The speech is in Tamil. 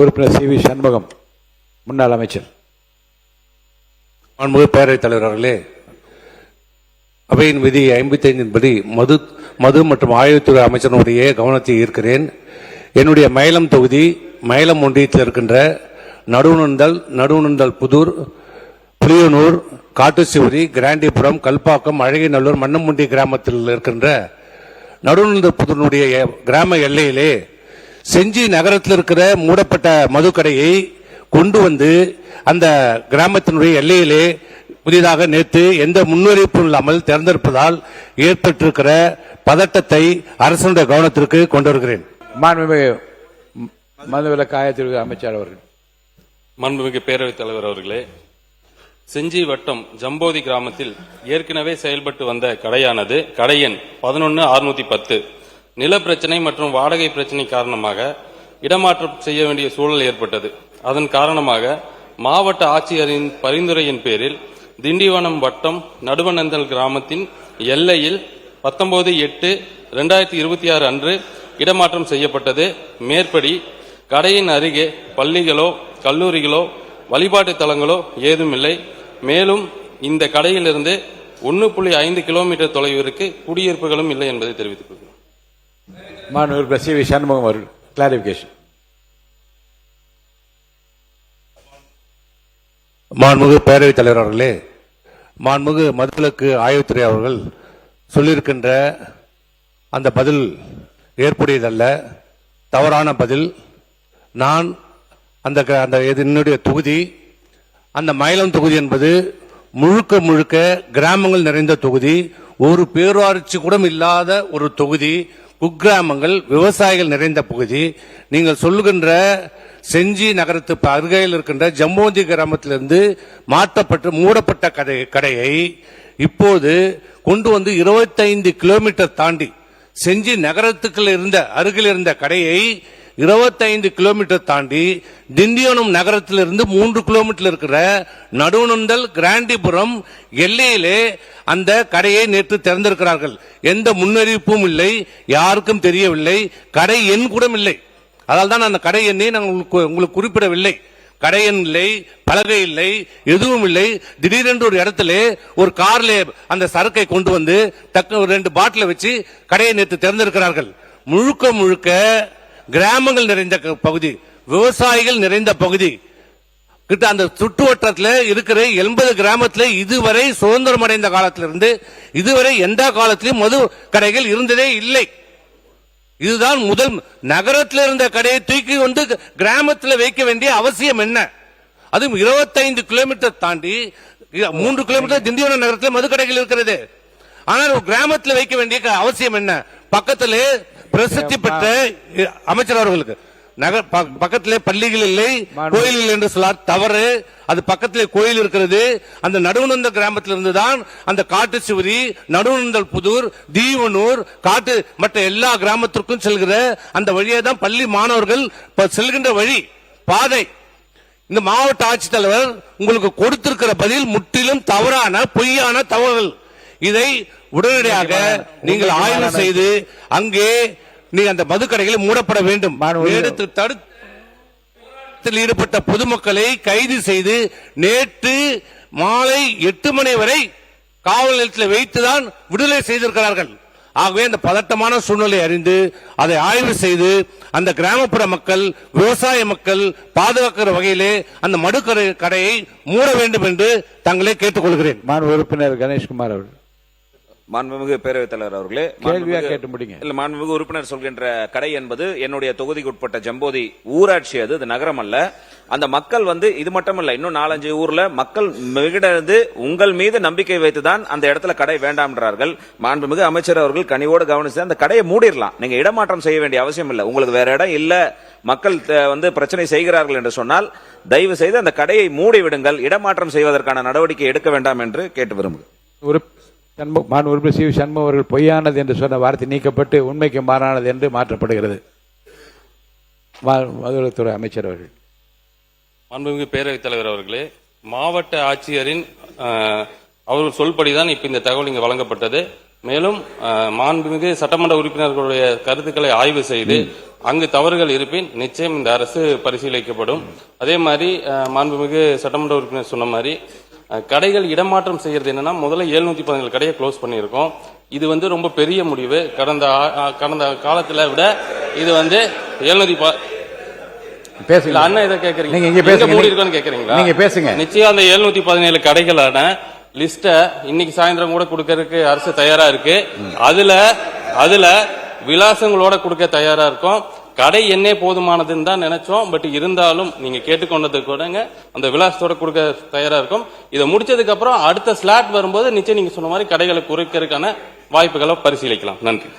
உறுப்பினர் சி வி சண்முகம், முன்னாள் அமைச்சர். மாண்புமிகு பேரவைத் தலைவர் அவர்களே, அவையின் விதி 55 படி மது மற்றும் ஆயுதத்துறை அமைச்சருடைய கவனத்தை ஈர்க்கிறேன். என்னுடைய மயிலம் தொகுதி மயிலம் ஒன்றியத்தில் இருக்கின்ற நடுவுணர்ந்தல் புதூர், புளியனூர், காட்டுச்சிவரி, கிராண்டிபுரம், கல்பாக்கம், அழகிநல்லூர், மன்னமுண்டி கிராமத்தில் இருக்கின்ற நடுவுணர்ந்தல் புதூருடைய கிராம எல்லையிலே செஞ்சி நகரத்தில் இருக்கிற மூடப்பட்ட மதுக்கடையை கொண்டு வந்து அந்த கிராமத்தினுடைய எல்லையிலே புதிதாக நேற்று எந்த முன்னறிவிப்பும் இல்லாமல் திறந்திருப்பதால் ஏற்பட்டிருக்கிற பதட்டத்தை அரசனுடைய கவனத்திற்கு கொண்டு வருகிறேன். மாண்புமிகு மதுவிலக்கு ஆயத்திற்கு அமைச்சர் அவர்கள். மாண்புமிகு பேரவைத் தலைவர் அவர்களே, செஞ்சி வட்டம் ஜம்போதி கிராமத்தில் ஏற்கனவே செயல்பட்டு வந்த கடையானது கடை எண் 11,610 நில பிரச்சனை மற்றும் வாடகை பிரச்சனை காரணமாக இடமாற்றம் செய்ய வேண்டிய சூழல் ஏற்பட்டது. அதன் காரணமாக மாவட்ட ஆட்சியரின் பரிந்துரையின் பேரில் திண்டிவனம் வட்டம் நடுவனந்தல் கிராமத்தின் எல்லையில் 19/8/2026 அன்று இடமாற்றம் செய்யப்பட்டது. மேற்படி கடையின் அருகே பள்ளிகளோ கல்லூரிகளோ வழிபாட்டு தலங்களோ ஏதும் இல்லை. மேலும் இந்த கடையிலிருந்து 1.5 கிலோமீட்டர் தொலைவிற்கு குடியிருப்புகளும் இல்லை என்பதை தெரிவித்துக் கொள்கிறேன். மாண்புமிகு சி வி சண்முகம் அவர்கள் கிளாரிபிகேஷன். மாண்புமிகு பேரவைத் தலைவர் அவர்களே, மாண்புமிகு மதுவிலக்கு ஆய்வுத்துறை அவர்கள் சொல்லியிருக்கின்ற அந்த பதில் ஏற்புடையதல்ல, தவறான பதில். நான் என்னுடைய தொகுதி, அந்த மயிலம் தொகுதி என்பது முழுக்க முழுக்க கிராமங்கள் நிறைந்த தொகுதி, ஒரு பேரூராட்சி கூட இல்லாத ஒரு தொகுதி, குக்கிராமங்கள், விவசாயிகள் நிறைந்த பகுதி. நீங்கள் சொல்லுகின்ற செஞ்சி நகரத்து அருகையில் இருக்கின்ற ஜம்போதி கிராமத்திலிருந்து மூடப்பட்ட கடையை இப்போது கொண்டு வந்து 25 கிலோமீட்டர் தாண்டி செஞ்சி நகரத்துக்குள் அருகில் இருந்த கடையை 25 கிலோமீட்டர் தாண்டி திண்டிவனம் நகரத்திலிருந்து 3 கிலோமீட்டர் இருக்கிற நடுவுணர்ந்தல் கிராண்டிபுரம் எல்லையிலே அந்த கடையை நேற்று திறந்திருக்கிறார்கள். எந்த முன்னறிவிப்பும் இல்லை, யாருக்கும் தெரியவில்லை, கடை எண் கூட இல்லை. அதனால்தான் தான் அந்த கடை எண்ணை நாங்கள் உங்களுக்கு குறிப்பிடவில்லை. கடை எண் இல்லை, பலகை இல்லை, எதுவும் இல்லை. திடீரென்று ஒரு இடத்துல ஒரு கார்ல அந்த சரக்கை கொண்டு வந்து டக்கு 2 பாட்டில வச்சு கடையை நேற்று திறந்திருக்கிறார்கள். முழுக்க முழுக்க கிராமங்கள் நிறைந்த பகுதி, விவசாயிகள் நிறைந்த பகுதி. கிட்ட அந்த சுற்றுவட்டத்தில் இருக்கிற 80 கிராமத்தில் இதுவரை சுதந்திரம் அடைந்த காலத்திலிருந்து இதுவரை எந்த காலத்திலும் மது கடைகள் இருந்ததே இல்லை. இதுதான் முதல். நகரத்தில் இருந்த கடையை தூக்கி வந்து கிராமத்தில் வைக்க வேண்டிய அவசியம் என்ன? அதுவும் 25 கிலோமீட்டர் தாண்டி 3 கிலோமீட்டர் திண்டிவனம் நகரத்தில் மது கடைகள் இருக்கிறது. ஆனால் கிராமத்தில் வைக்க வேண்டிய அவசியம் என்ன? பக்கத்திலே பிரசித்தி பெற்ற அமைச்சர் அவர்களுக்கு பக்கத்திலே பள்ளிகள் இல்லை, கோயில் என்று சொல்லார் தவறு. அது பக்கத்திலே கோயில் இருக்கிறது. அந்த நடுவுணர்ந்த கிராமத்தில் இருந்துதான் அந்த காட்டுச்சிவரி, நடுவுணர்ந்தல் புதூர், தீவனூர், மற்ற எல்லா கிராமத்திற்கும் செல்கிற அந்த வழியே தான் பள்ளி மாணவர்கள் செல்கின்ற வழி பாதை. இந்த மாவட்ட ஆட்சித்தலைவர் உங்களுக்கு கொடுத்திருக்கிற பதில் முற்றிலும் தவறான பொய்யான தகவல். இதை உடனடியாக நீங்கள் ஆய்வு செய்து அங்கே நீங்க அந்த மதுக்கடைகளை மூடப்பட வேண்டும். தடுத்தில் ஈடுபட்ட பொதுமக்களை கைது செய்து நேற்று மாலை 8 மணி வரை காவல் நிலையத்தில் வைத்துதான் விடுதலை செய்திருக்கிறார்கள். ஆகவே அந்த பதட்டமான சூழ்நிலை அறிந்து அதை ஆய்வு செய்து அந்த கிராமப்புற மக்கள், விவசாய மக்கள் பாதுகாக்கிற வகையிலே அந்த மதுக்கடையை மூட வேண்டும் என்று தங்களை கேட்டுக்கொள்கிறேன். மாண்பு உறுப்பினர் கணேஷ்குமார் அவர்கள். மாண்புமிகு பேரவைத் தலைவர் அவர்களே, மாண்புமிகு உறுப்பினர் சொல்கின்ற கடை என்பது என்னுடைய தொகுதிக்கு உட்பட்ட ஜம்போதி ஊராட்சி. அது நகரம் அல்ல. அந்த மக்கள் இது மட்டுமல்ல, இன்னும் 4-5 ஊர்ல மக்கள் மிகிடந்து உங்கள் மீது நம்பிக்கை வைத்துதான் அந்த இடத்துல கடை வேண்டாம்ன்றார்கள். மாண்புமிகு அமைச்சர் அவர்கள் கனிவோடு கவனிச்சு அந்த கடையை மூடிடலாம். நீங்க இடமாற்றம் செய்ய வேண்டிய அவசியம் இல்லை. உங்களுக்கு வேற இடம் இல்ல, மக்கள் பிரச்சனை செய்கிறார்கள் என்று சொன்னால் தயவு செய்து அந்த கடையை மூடி விடுங்கள். இடமாற்றம் செய்வதற்கான நடவடிக்கை எடுக்க வேண்டாம் என்று கேட்டு விரும்புகிறேன். உறுப்பினர் சி வி சண்முகம் அவர்கள் பொய்யானது என்று சொன்ன வார்த்தை நீக்கப்பட்டு உண்மைக்கு மாறானது என்று மாற்றப்படுகிறது. மதுவிலக்குத்துறை அமைச்சர் அவர்கள். மாண்புமிகு பேரவைத் தலைவர் அவர்களே, மாவட்ட ஆட்சியரின் அவர்கள் சொல்படிதான் இப்ப இந்த தகவல் இங்கு வழங்கப்பட்டது. மேலும் மாண்புமிகு சட்டமன்ற உறுப்பினர்களுடைய கருத்துக்களை ஆய்வு செய்து அங்கு தவறுகள் இருப்பின் நிச்சயம் இந்த அரசு பரிசீலிக்கப்படும். அதே மாதிரி மாண்புமிகு சட்டமன்ற உறுப்பினர் சொன்ன மாதிரி கடைகள் இடமாற்றம் செய்யறது என்னன்னா, முதல்ல 717 கடையை க்ளோஸ் பண்ணியிருக்கோம். இது ரொம்ப பெரிய முடிவு. கடந்த காலத்துல விட இது 700 பேசுங்க. அண்ணா இதை கேக்குறீங்க, நீங்க இங்க பேசுங்க. மூடி இருக்கோன்னு கேக்குறீங்களா? நீங்க பேசுங்க. நிச்சயம் அந்த 717 கடைகளான லிஸ்ட இன்னைக்கு சாயந்தரம் கூட கொடுக்கறதுக்கு அரசு தயாரா இருக்கு. அதுல விலாசங்களோட கொடுக்க தயாரா இருக்கும். கடை எண்ணே போதுமானதுன்னு தான் நினைச்சோம். பட் இருந்தாலும் நீங்க கேட்டுக்கொண்டது கூடங்க அந்த விலாசத்தோட கொடுக்க தயாரா இருக்கும். இதை முடிச்சதுக்கு அப்புறம் அடுத்த ஸ்லாட் வரும்போது நிச்சயம் நீங்க சொன்ன மாதிரி கடைகளை குறைக்கிறதுக்கான வாய்ப்புகளை பரிசீலிக்கலாம். நன்றி.